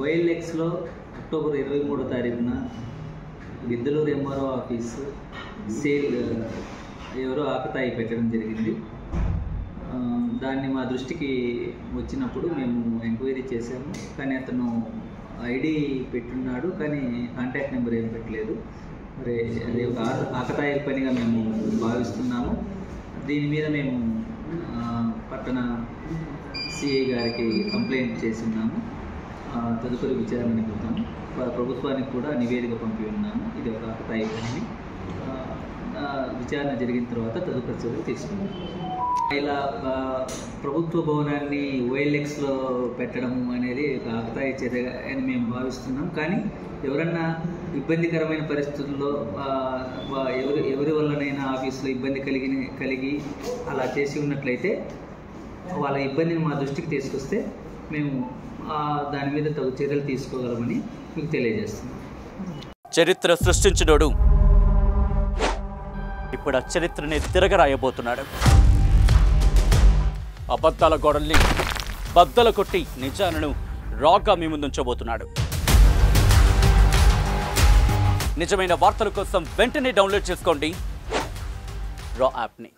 OLXలో October 23వ తారీఖున Giddalur MRO office sale ఎవరో ఆకతాయి పెట్టడం జరిగింది. దాన్ని మా దృష్టికి వచ్చినప్పుడు మేము ఎంక్వైరీ చేసాము. కానీ అతను ఐడి పెట్టున్నాడు, కానీ కాంటాక్ట్ నెంబర్ ఏం పెట్టలేదు. మరి అది ఒక ఆకతాయి పనిగా మేము భావిస్తున్నాము. దీని మీద మేము పట్టణ సిఐ గారికి కంప్లైంట్ చేసి ఉన్నాము. తదుపరి విచారణ నిమిత్తం ప్రభుత్వానికి కూడా నివేదిక పంపి ఉన్నాము. ఇది ఒక ఆకతాయి పని. విచారణ జరిగిన తర్వాత తదుపరి చర్యలు తీసుకున్నాం. ఇలా ప్రభుత్వ భవనాన్ని OLXలో పెట్టడం అనేది ఒక ఆకతాయి చర్య అని మేము భావిస్తున్నాం. కానీ ఎవరన్నా ఇబ్బందికరమైన పరిస్థితుల్లో ఎవరి వల్లనైనా ఆఫీసులో ఇబ్బంది కలిగి అలా చేసి ఉన్నట్లయితే వాళ్ళ ఇబ్బందిని మా దృష్టికి తీసుకొస్తే మేము దాని మీద తగు చర్యలు తీసుకోగలమని మీకు తెలియజేస్తున్నాం. చరిత్ర సృష్టించినోడు ఇప్పుడు ఆ చరిత్రని తిరగరాయబోతున్నాడు. అబద్ధాల గోడల్ని బద్దలు కొట్టి నిజాలను రాగా మీ ముందుంచబోతున్నాడు. నిజమైన వార్తల కోసం వెంటనే డౌన్లోడ్ చేసుకోండి రా యాప్ని.